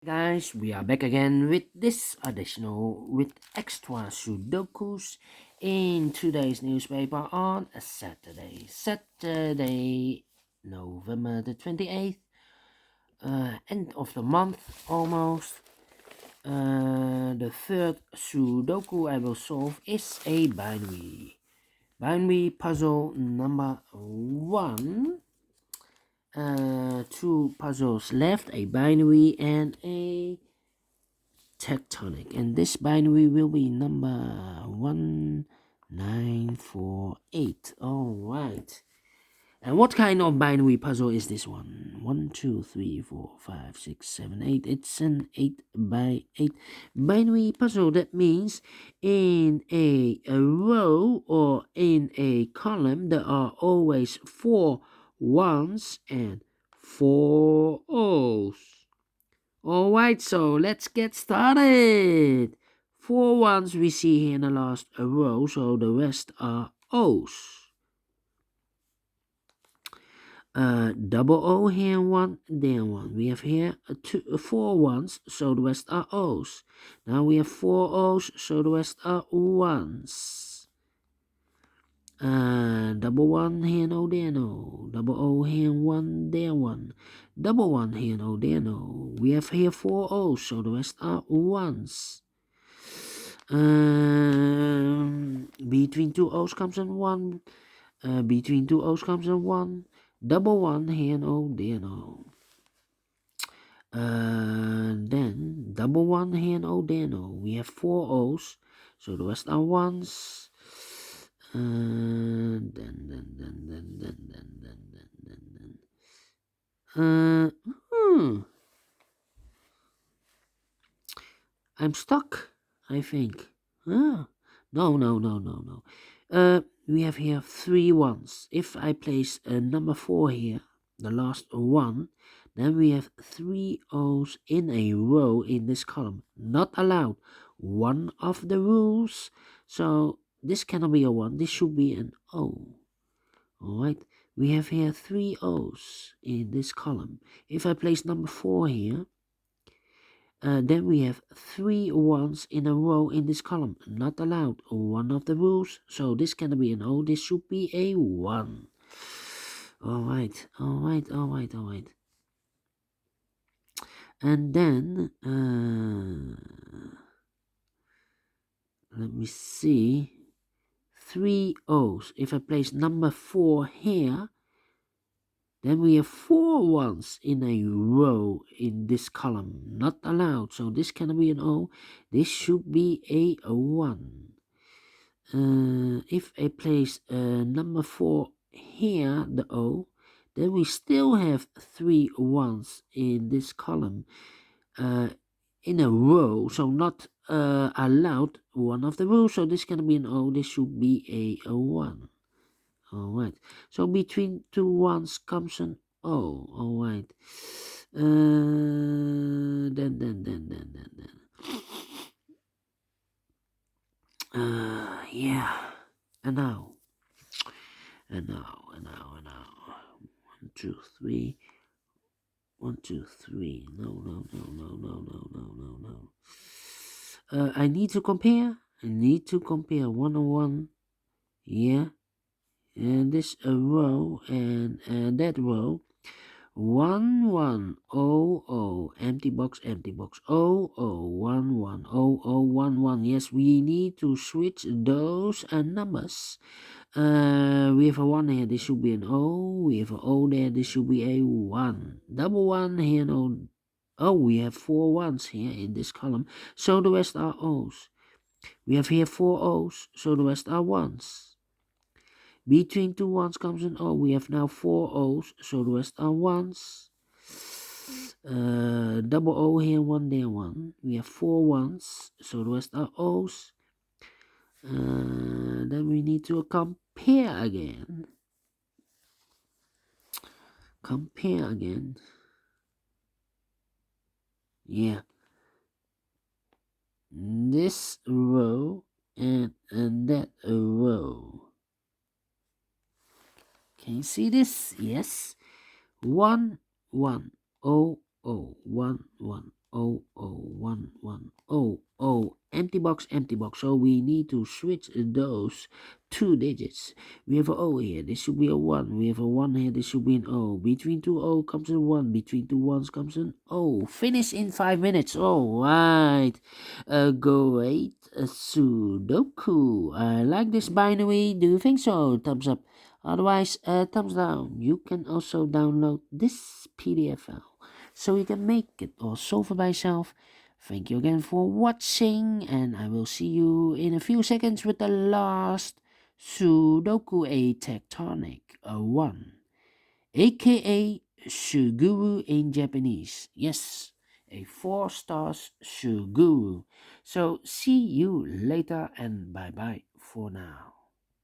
Guys, we are back again with this additional with extra Sudokus in today's newspaper on a Saturday, November the 28th, end of the month almost. The third Sudoku I will solve is a binary puzzle number 1. Two puzzles left, a binary and a tectonic, and this binary will be number 1948. All right, and what kind of binary puzzle is this one? 1 2 3 4 5 6 7 8. It's an 8 by 8 binary puzzle. That means in a row or in a column there are always 4 ones and 4 O's. Alright, so let's get started. 4 ones we see here in the last row, so the rest are O's. Double O here, 1, there 1. We have here 4 ones, so the rest are O's. Now we have 4 O's, so the rest are 1s. Double 1 here, no, there, no. Double O here, 1, there, 1. Double 1 here, no, there, no. We have here 4 O's, so the rest are 1s. Between 2 O's comes in 1. Between 2 O's comes in 1. Double 1 here, no, there, no. Then double 1 here, no, there, no. We have 4 O's, so the rest are 1s. I'm stuck, I think. No. We have here 3 ones. If I place number 4 here, the last one, then we have 3 O's in a row in this column. Not allowed. One of the rules. So this cannot be a 1. This should be an O. Alright. We have here 3 O's in this column. If I place number 4 here, then we have 3 ones in a row in this column. Not allowed. One of the rules. So this cannot be an O. This should be a 1. Alright. And then, let me see. 3 O's. If I place number 4 here, then we have 4 ones in a row in this column. Not allowed. So this cannot be an O. This should be a 1. If I place number 4 here, the O, then we still have 3 ones in this column in a row. So not allowed. One of the rules. So this cannot be an O. This should be a 1. Alright, so between 2 ones comes an O. Alright. Then. Yeah. And now. 1 2 3. 1 2 3. No. I need to compare. 101. Yeah. And this row and that row. 1 1 0 0 empty box 0 0 1 1 0 0 1 1. Yes, we need to switch those numbers. We have a 1 here, this should be an O. We have an O there, this should be a 1. Double 1 here, no. Oh, we have 4 ones here in this column, so the rest are O's. We have here 4 O's, so the rest are 1s. Between 2 ones comes an O. We have now 4 O's, so the rest are 1s. Double O here, 1 there, 1. We have 4 ones, so the rest are O's. Then we need to compare again. Yeah. This row and that row. Can you see this? Yes. 1 1 0 0 1 1 Oh, oh, 1, 1, oh, oh, empty box, empty box. So we need to switch those 2 digits. We have a O here, this should be a 1. We have a 1 here, this should be an O. Between two O comes a 1. Between two ones comes an O. Finish in 5 minutes. All right. Great Sudoku. I like this binary. Do you think so? Thumbs up. Otherwise, thumbs down. You can also download this PDF file so you can make it or solve it by yourself. Thank you again for watching, and I will see you in a few seconds with the last Sudoku, a tectonic 1, aka Suguru in Japanese. Yes, a 4 stars Suguru. So see you later, and bye bye for now.